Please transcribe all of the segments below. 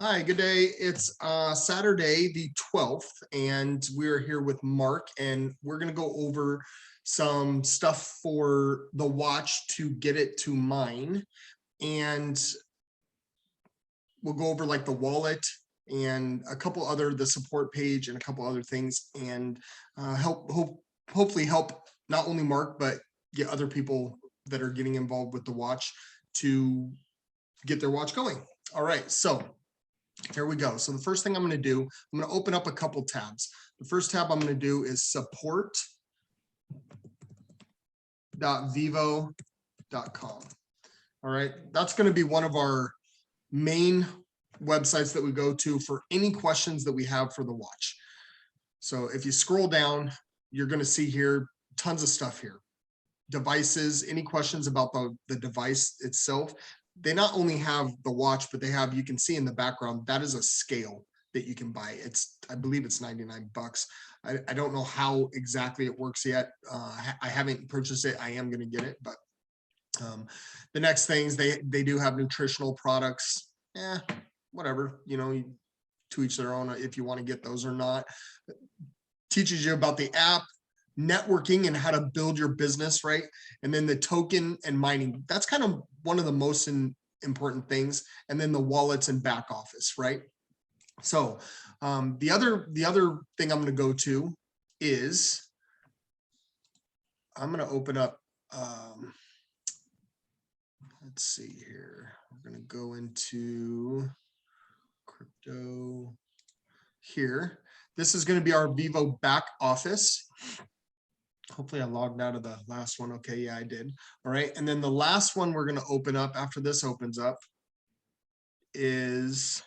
Hi, good day. It's Saturday the 12th, and we're here with Mark, and we're going to go over some stuff for the watch to get it to mine. And we'll go over like the wallet and a couple other, the support page and a couple other things, and hopefully help not only Mark, but get other people that are getting involved with the watch to get their watch going. All right, so here we go. So the first thing I'm going to do, I'm going to open up a couple tabs. The first tab I'm going to do is support.vyvo.com. All right, that's going to be one of our main websites that we go to for any questions that we have for the watch. So if you scroll down, you're going to see here tons of stuff here. Devices, any questions about the device itself. They not only have the watch, but they have, you can see in the background, that is a scale that you can buy. I believe it's 99 bucks. I don't know how exactly it works yet. I haven't purchased it. I am going to get it, but the next things, they do have nutritional products. Whatever, to each their own if you want to get those or not. It teaches you about the app, networking and how to build your business, right? And then the token and mining, that's kind of one of the most important things. And then the wallets and back office, right? So the other thing I'm going to go to is I'm going to open up, let's see here. We're going to go into crypto here. This is going to be our Vyvo back office. Hopefully I logged out of the last one. Okay, yeah, I did. All right, and then the last one we're going to open up after this opens up is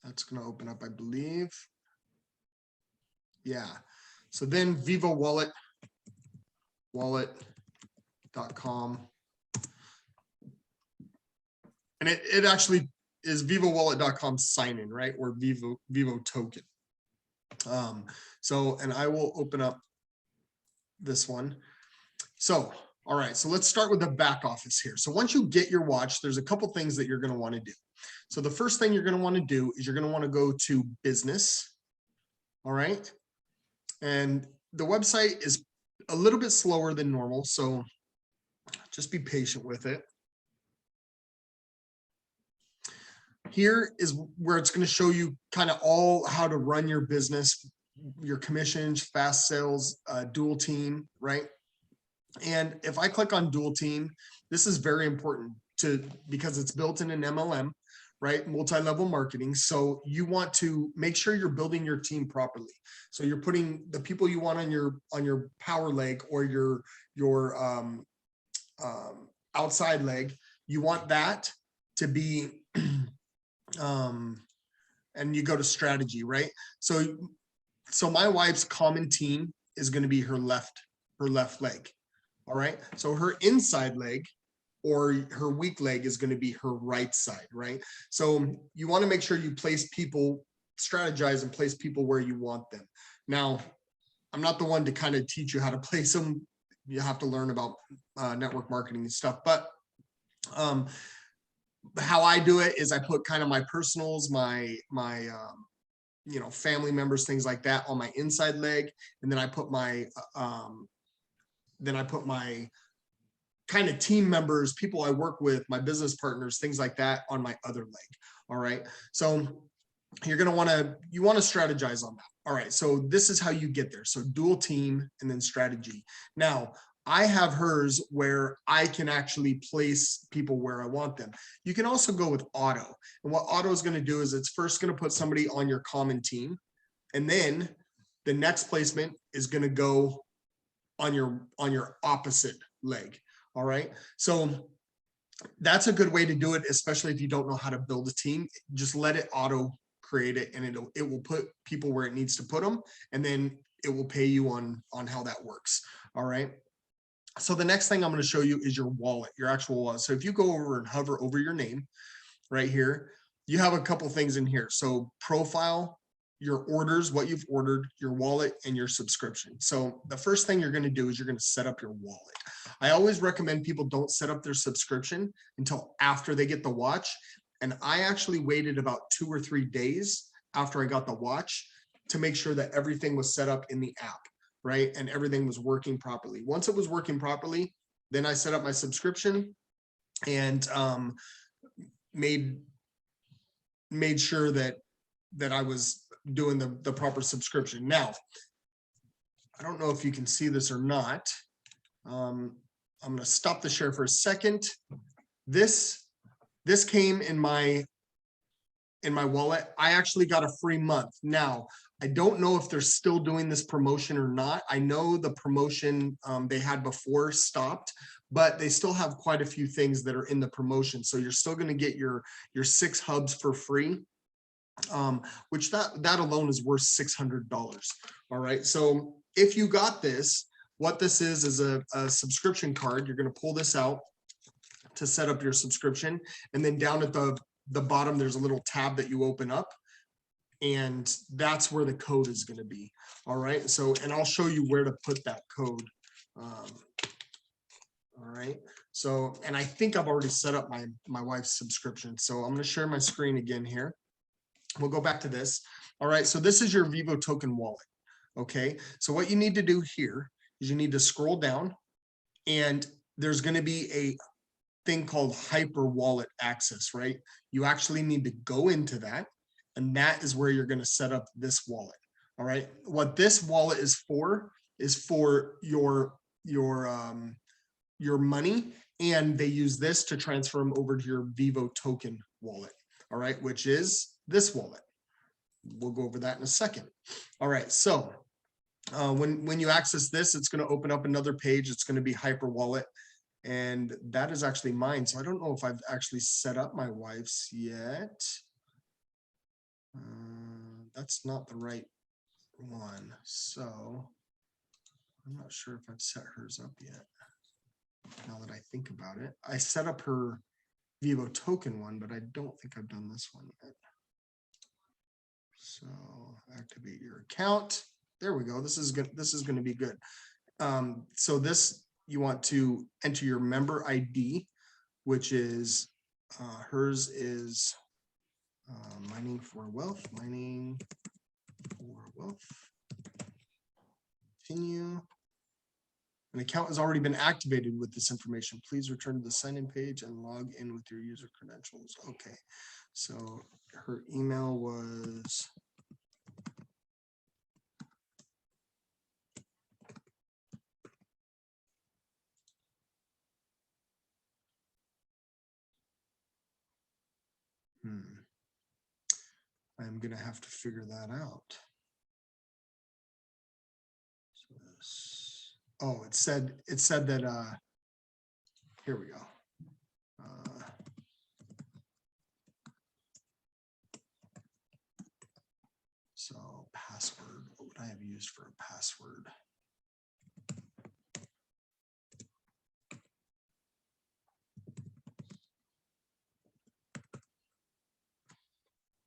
that's going to open up, I believe. Yeah, so then Vyvo wallet.com. And it actually is VyvoWallet.com sign in, right? Or Vyvo token. And I will open up this one. So, all right, so let's start with the back office here. So once you get your watch, there's a couple things that you're going to want to do. So the first thing you're going to want to do is you're going to want to go to business. All right. And the website is a little bit slower than normal, so just be patient with it. Here is where it's going to show you kind of all how to run your business, your commissions, fast sales, dual team, right? And if I click on dual team, this is very important because it's built in an MLM, right? Multi-level marketing. So you want to make sure you're building your team properly. So you're putting the people you want on your power leg or your outside leg. You want that to be and you go to strategy, right? So my wife's common team is going to be her left leg. All right. So her inside leg or her weak leg is going to be her right side, right? So you want to make sure you place people, strategize and place people where you want them. Now, I'm not the one to kind of teach you how to place them. You have to learn about network marketing and stuff, but how I do it is I put kind of my personals, my family members, things like that on my inside leg. And then I put my kind of team members, people I work with, my business partners, things like that on my other leg. All right. So you're going to want to strategize on that. All right. So this is how you get there. So dual team and then strategy. Now, I have hers where I can actually place people where I want them. You can also go with auto. And what auto is going to do is it's first going to put somebody on your common team. And then the next placement is going to go on your opposite leg. All right. So that's a good way to do it, especially if you don't know how to build a team. Just let it auto create it, and it will put people where it needs to put them, and then it will pay you on how that works. All right. So the next thing I'm going to show you is your wallet, your actual wallet. So if you go over and hover over your name right here, you have a couple things in here. So profile, your orders, what you've ordered, your wallet, and your subscription. So the first thing you're going to do is you're going to set up your wallet. I always recommend people don't set up their subscription until after they get the watch. And I actually waited about 2 or 3 days after I got the watch to make sure that everything was set up in the app, right? And everything was working properly. Once it was working properly, then I set up my subscription and made sure that I was doing the proper subscription. Now, I don't know if you can see this or not. I'm going to stop the share for a second. This came in my wallet. I actually got a free month. Now, I don't know if they're still doing this promotion or not. I know the promotion they had before stopped, but they still have quite a few things that are in the promotion. So you're still going to get your 6 hubs for free, which that alone is worth $600. All right. So if you got this, what this is a subscription card. You're going to pull this out to set up your subscription. And then down at the bottom, there's a little tab that you open up. And that's where the code is going to be. All right. So, and I'll show you where to put that code. All right. So, and I think I've already set up my wife's subscription. So I'm going to share my screen again here. We'll go back to this. All right. So this is your Vyvo token wallet. Okay. So what you need to do here is you need to scroll down, and there's going to be a thing called hyper wallet access, right? You actually need to go into that. And that is where you're going to set up this wallet. All right. What this wallet is for your money. And they use this to transfer them over to your Vyvo token wallet. All right. Which is this wallet. We'll go over that in a second. All right. So when you access this, it's going to open up another page. It's going to be hyper wallet. And that is actually mine. So I don't know if I've actually set up my wife's yet. That's not the right one. So I'm not sure if I've set hers up yet. Now that I think about it, I set up her Vyvo token one, but I don't think I've done this one yet. So activate your account. There we go. This is good. This is going to be good. So this, you want to enter your member ID, which is hers is mining for wealth. Continue. An account has already been activated with this information. Please return to the sign-in page and log in with your user credentials. Okay, so her email was I'm gonna have to figure that out. So this, oh, it said that here we go. So password, what would I have used for a password?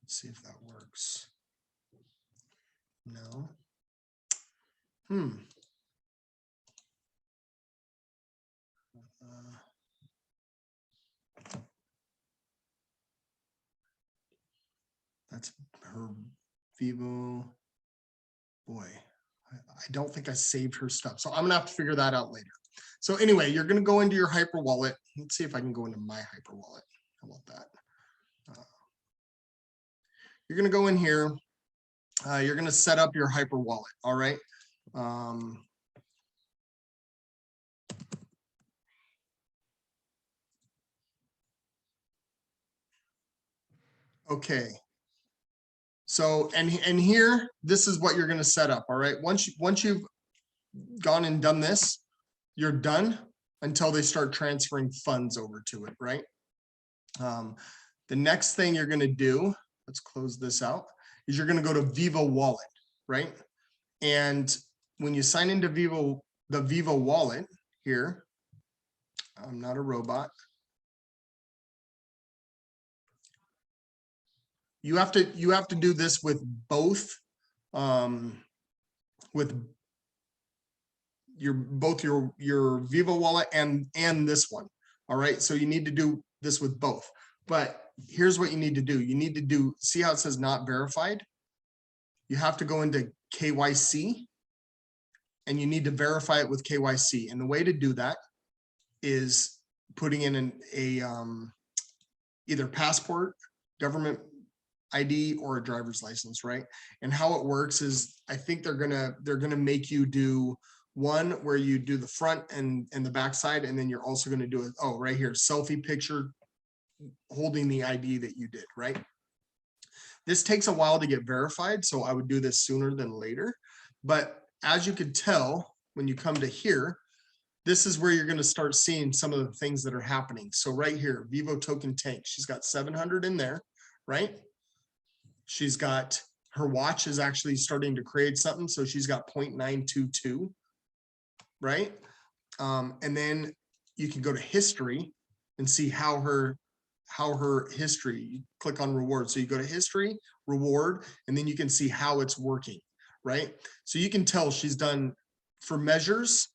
Let's see if that works. No. That's her Vyvo. Boy, I don't think I saved her stuff. So I'm gonna have to figure that out later. So anyway, you're gonna go into your hyper wallet. Let's see if I can go into my hyper wallet. How about that? You're gonna go in here. You're gonna set up your hyper wallet. All right. Okay. So, and here, this is what you're going to set up. All right. Once you've gone and done this, you're done until they start transferring funds over to it. Right. The next thing you're going to do, let's close this out, is you're going to go to Vyvo Wallet. Right. And when you sign into the Vyvo Wallet here, I'm not a robot. You have to do this with both both your Vyvo wallet and this one. All right, so you need to do this with both. But here's what you need to do. You need to do, see how it says not verified? You have to go into KYC and you need to verify it with KYC. And the way to do that is putting in either passport, government ID, or a driver's license, right? And how it works is, I think they're gonna make you do one where you do the front and the back side, and then you're also gonna do it, oh, right here, selfie picture holding the ID that you did, right? This takes a while to get verified, so I would do this sooner than later. But as you could tell, when you come to here, this is where you're going to start seeing some of the things that are happening. So right here, Vyvo token tank, she's got 700 in there, right? She's got, her watch is actually starting to create something. So she's got 0.922, right? And then you can go to history and see how her history, you click on reward. So you go to history, reward, and then you can see how it's working, right? So you can tell she's done for measures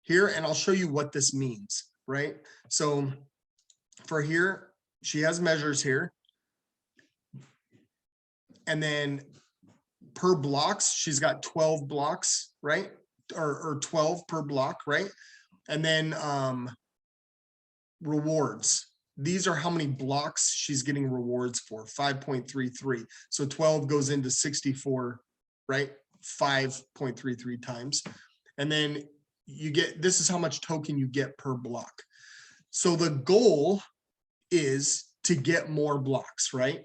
here, and I'll show you what this means, right? So for here, she has measures here. And then per blocks, she's got 12 blocks, right? Or 12 per block, right? And then rewards. These are how many blocks she's getting rewards for, 5.33. So 12 goes into 64, right? 5.33 times. And then you get, this is how much token you get per block. So the goal is to get more blocks, right?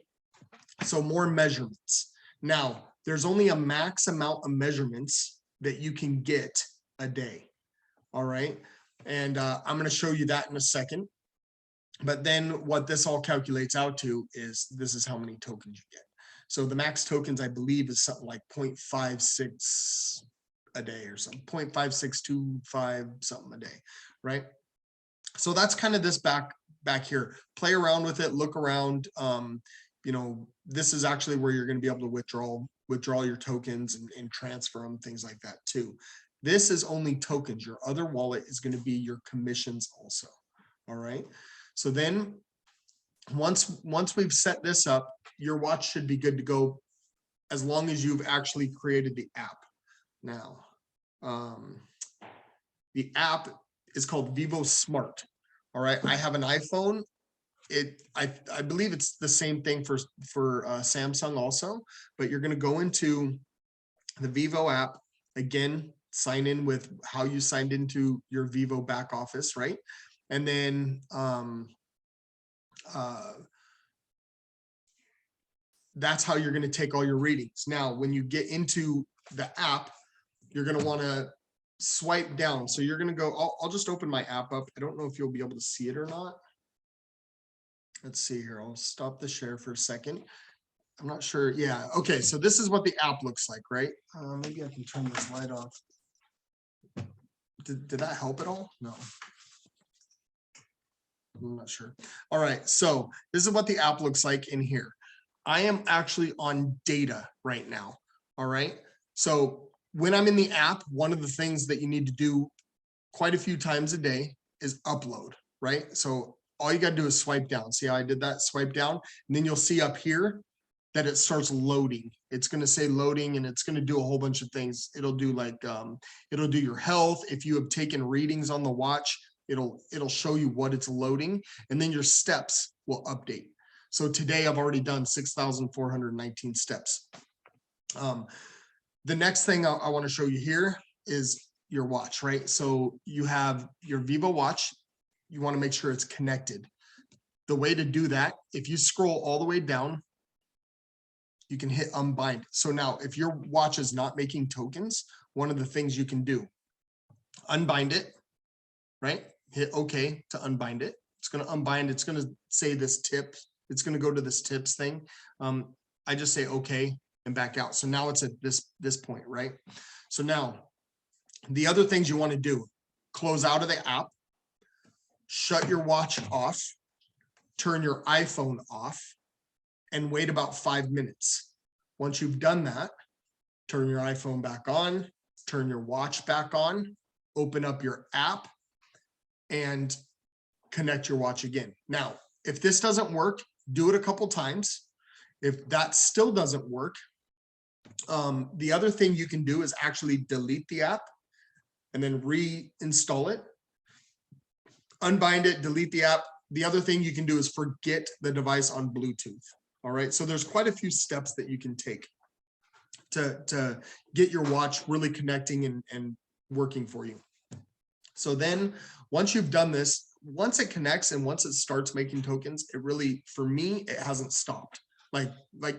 So more measurements. Now, there's only a max amount of measurements that you can get a day. All right. And I'm going to show you that in a second. But then what this all calculates out to is, this is how many tokens you get. So the max tokens, I believe, is something like 0.56 a day or something, 0.5625 something a day, right? So that's kind of this back here. Play around with it, look around. You know, this is actually where you're going to be able to withdraw your tokens and transfer them, things like that too. This is only tokens. Your other wallet is going to be your commissions also. All right. So then once we've set this up, your watch should be good to go as long as you've actually created the app. Now, the app is called Vyvo Smart. All right. I have an iPhone. I believe it's the same thing for Samsung also, but you're going to go into the Vyvo app again, sign in with how you signed into your Vyvo back office, right? And then that's how you're going to take all your readings. Now, when you get into the app, you're going to want to swipe down. So you're going to go, I'll just open my app up. I don't know if you'll be able to see it or not. Let's see here. I'll stop the share for a second. I'm not sure. Yeah. Okay. So this is what the app looks like, right? Maybe I can turn this light off. Did that help at all? No. I'm not sure. All right. So this is what the app looks like in here. I am actually on data right now. All right. So when I'm in the app, one of the things that you need to do quite a few times a day is upload, right? So all you got to do is swipe down. See how I did that? Swipe down, and then you'll see up here that it starts loading. It's going to say loading, and it's going to do a whole bunch of things. It'll do like, it'll do your health. If you have taken readings on the watch, it'll show you what it's loading, and then your steps will update. So today I've already done 6,419 steps. The next thing I want to show you here is your watch, right? So you have your Vyvo Watch. You want to make sure it's connected. The way to do that, if you scroll all the way down, you can hit unbind. So now if your watch is not making tokens, one of the things you can do, unbind it, right? Hit OK to unbind it. It's going to unbind. It's going to say this tip. It's going to go to this tips thing. I just say OK and back out. So now it's at this point, right? So now the other things you want to do, close out of the app, shut your watch off, turn your iPhone off, and wait about 5 minutes. Once you've done that, turn your iPhone back on, turn your watch back on, open up your app and connect your watch again. Now, if this doesn't work, do it a couple times. If that still doesn't work, the other thing you can do is actually delete the app and then reinstall it, unbind it, delete the app. The other thing you can do is forget the device on Bluetooth. All right, so there's quite a few steps that you can take to get your watch really connecting and working for you. So then once you've done this, once it connects and once it starts making tokens, it really, for me, it hasn't stopped. Like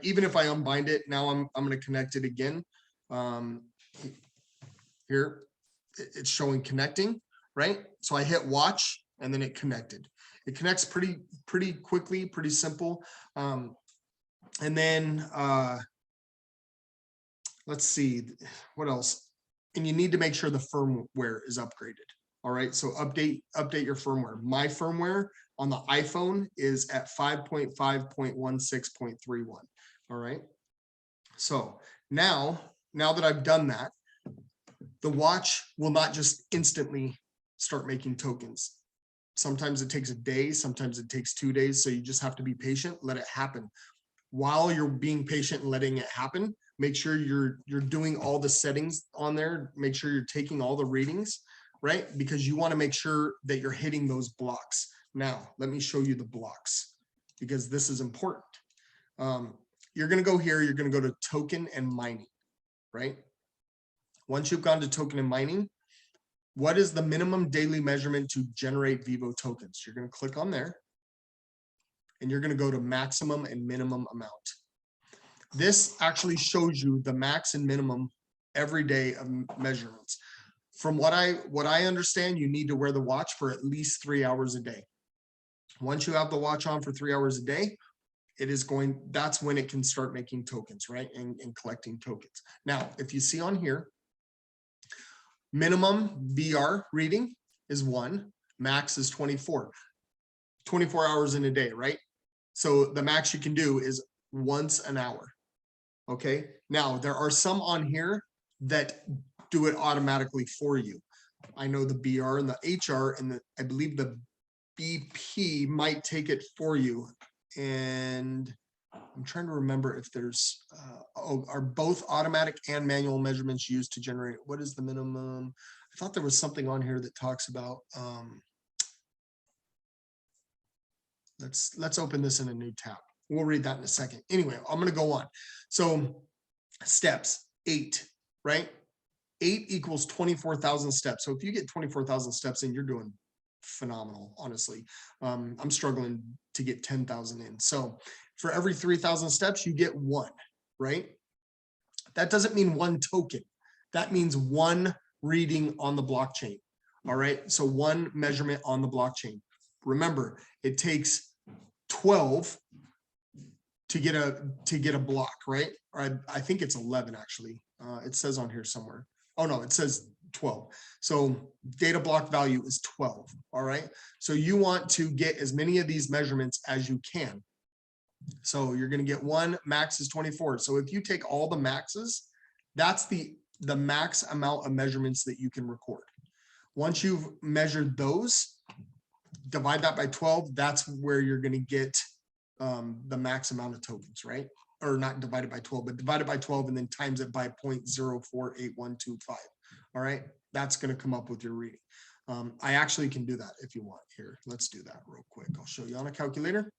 even if I unbind it, now I'm going to connect it again. Here, it's showing connecting, right? So I hit watch and then it connected. It connects pretty quickly, pretty simple. And then let's see what else. And you need to make sure the firmware is upgraded. All right, so update your firmware. My firmware on the iPhone is at 5.5.16.31. All right, so now that I've done that, the watch will not just instantly start making tokens. Sometimes it takes a day, sometimes it takes 2 days. So you just have to be patient, let it happen. While you're being patient and letting it happen, make sure you're doing all the settings on there. Make sure you're taking all the readings, right? Because you want to make sure that you're hitting those blocks. Now, let me show you the blocks because this is important. You're going to go here, you're going to go to token and mining, right? Once you've gone to token and mining, what is the minimum daily measurement to generate Vyvo tokens? You're going to click on there and you're going to go to maximum and minimum amount. This actually shows you the max and minimum every day of measurements. From what I understand, you need to wear the watch for at least 3 hours a day. Once you have the watch on for 3 hours a day, that's when it can start making tokens, right? And collecting tokens. Now, if you see on here, minimum VR reading is 1, max is 24 hours in a day, right? So the max you can do is once an hour. Okay. Now there are some on here that do it automatically for you. I know the BR and the HR and I believe the BP might take it for you. And I'm trying to remember if there's, are both automatic and manual measurements used to generate? What is the minimum? I thought there was something on here that talks about, let's open this in a new tab. We'll read that in a second. Anyway, I'm going to go on. So steps, 8, right? 8 equals 24,000 steps. So if you get 24,000 steps in, you're doing phenomenal, honestly. I'm struggling to get 10,000 in. So for every 3,000 steps, you get 1, right? That doesn't mean 1 token. That means 1 reading on the blockchain. All right. So 1 measurement on the blockchain. Remember, it takes 12 to get a block, right? Or I think it's 11 actually. It says on here somewhere. Oh no, it says 12. So data block value is 12. All right. So you want to get as many of these measurements as you can. So you're going to get 1, max is 24. So if you take all the maxes, that's the max amount of measurements that you can record. Once you've measured those, divide that by 12, that's where you're going to get the max amount of tokens, right? Or not divided by 12, but divided by 12 and then times it by 0.048125. All right, that's going to come up with your reading. I actually can do that if you want. Here, let's do that real quick. I'll show you on a calculator.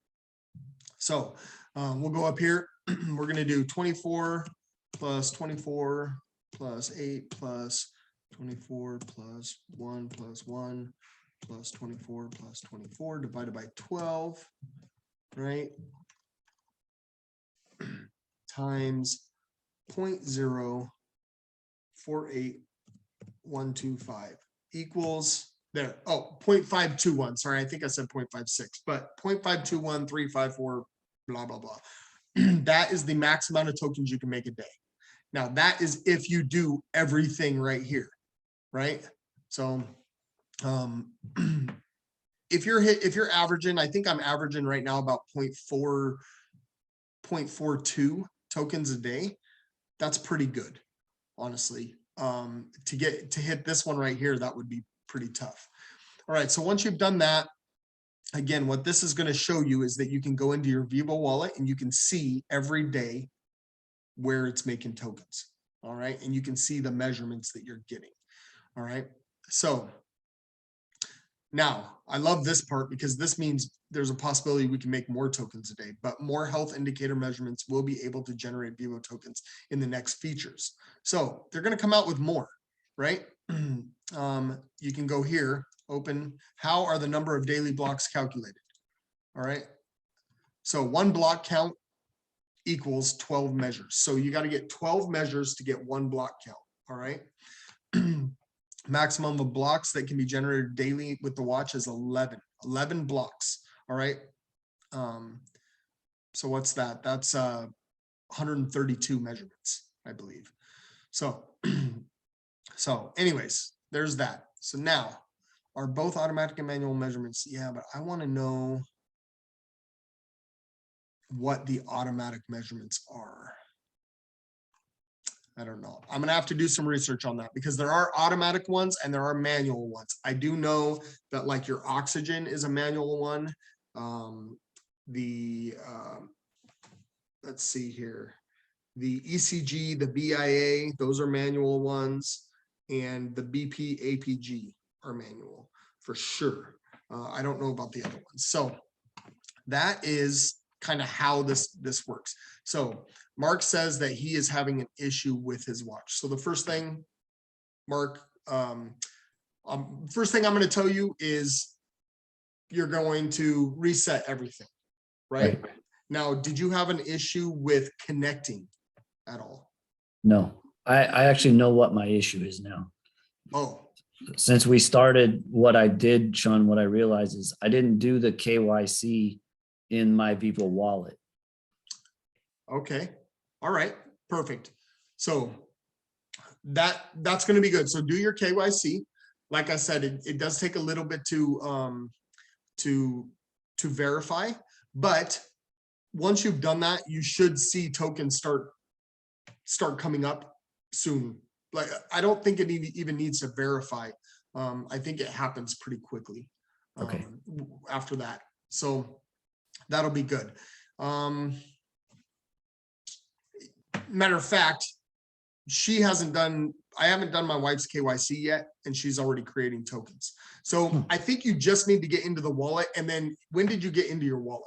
So we'll go up here. We're going to do 24 plus 24 plus 8 plus 24 plus 1 plus 1 plus 24 plus 24 divided by 12, right? Times 0.048125 equals there. Oh, 0.521. Sorry, I think I said 0.56, but 0.521354, blah, blah, blah. That is the max amount of tokens you can make a day. Now that is if you do everything right here, right? So if you're averaging, I think I'm averaging right now about 0.42 tokens a day. That's pretty good, honestly. to hit this one right here, that would be pretty tough. All right, so once you've done that, again, what this is going to show you is that you can go into your Vyvo wallet and you can see every day where it's making tokens. All right, and you can see the measurements that you're getting. All right, so now I love this part because this means there's a possibility we can make more tokens a day, but more health indicator measurements will be able to generate Vyvo tokens in the next features. So they're going to come out with more, right? You can go here, open, how are the number of daily blocks calculated? All right. So one block count equals 12 measures. So you got to get 12 measures to get one block count. All right. Maximum of blocks that can be generated daily with the watch is 11 blocks. All right. So what's that? That's 132 measurements, I believe. So, so anyways, there's that. So now, are both automatic and manual measurements? Yeah, but I want to know what the automatic measurements are. I don't know. I'm going to have to do some research on that because there are automatic ones and there are manual ones. I do know that like your oxygen is a manual one. Let's see here. The ECG, the BIA, those are manual ones. And the BP, APG are manual for sure. I don't know about the other ones. So that is kind of how this works. So Mark says that he is having an issue with his watch. So the first thing, Mark, first thing I'm going to tell you is you're going to reset everything, right? Now, did you have an issue with connecting at all? No, I actually know what my issue is now. Oh, Since we started, what I did, Sean, what I realized is I didn't do the KYC in my Vyvo wallet. okay. All right, perfect. So that's going to be good. So do your KYC. Like I said, it does take a little bit to verify, but once you've done that, you should see tokens start coming up soon. Like, I don't think it even needs to verify. I think it happens pretty quickly after that. So that'll be good. Matter of fact, I haven't done my wife's KYC yet, and she's already creating tokens. So I think you just need to get into the wallet. And then when did you get into your wallet?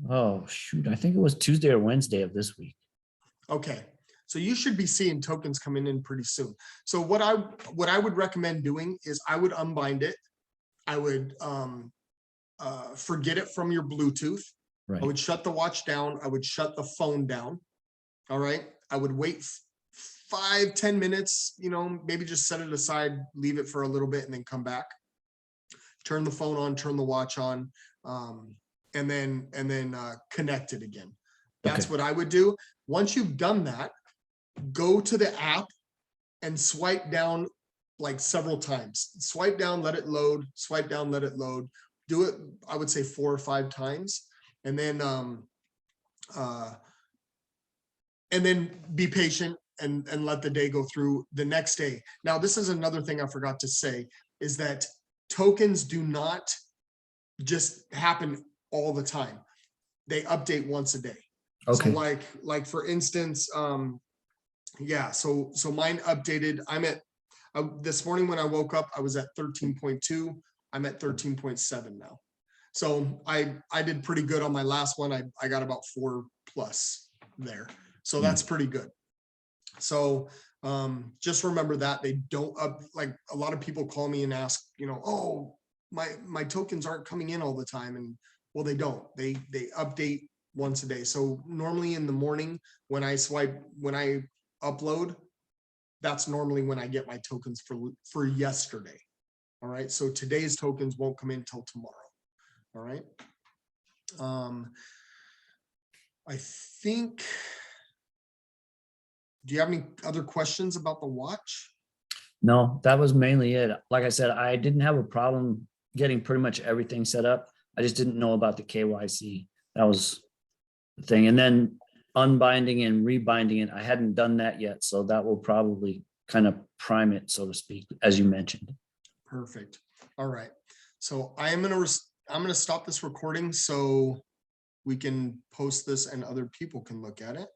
Oh, shoot. I think it was Tuesday or Wednesday of this week. Okay. So you should be seeing tokens coming in pretty soon. So what I would recommend doing is I would unbind it. I would forget it from your Bluetooth. Right. I would shut the watch down. I would shut the phone down. All right. I would wait 5-10 minutes, maybe just set it aside, leave it for a little bit, and then come back. Turn the phone on, turn the watch on, and then connect it again. That's what I would do. Once you've done that, go to the app and swipe down like several times. Swipe down, let it load, swipe down, let it load. Do it, I would say 4 or 5 times. And then be patient and let the day go through the next day. Now, this is another thing I forgot to say, is that tokens do not just happen all the time. They update once a day. Okay. So like for instance, yeah, so mine updated. I'm at this morning when I woke up, I was at 13.2. I'm at 13.7 now. So I did pretty good on my last one. I got about 4+ there. So that's pretty good. So just remember that they don't like a lot of people call me and ask, oh, my tokens aren't coming in all the time. And well, they don't. They update once a day. So normally in the morning when I upload, that's normally when I get my tokens for yesterday. All right. So today's tokens won't come in till tomorrow. All right. I think, do you have any other questions about the watch? No, that was mainly it. Like I said, I didn't have a problem getting pretty much everything set up. I just didn't know about the KYC. That was the thing. And then unbinding and rebinding it. I hadn't done that yet, so that will probably kind of prime it, so to speak, as you mentioned. Perfect. All right. So I'm gonna stop this recording so we can post this and other people can look at it.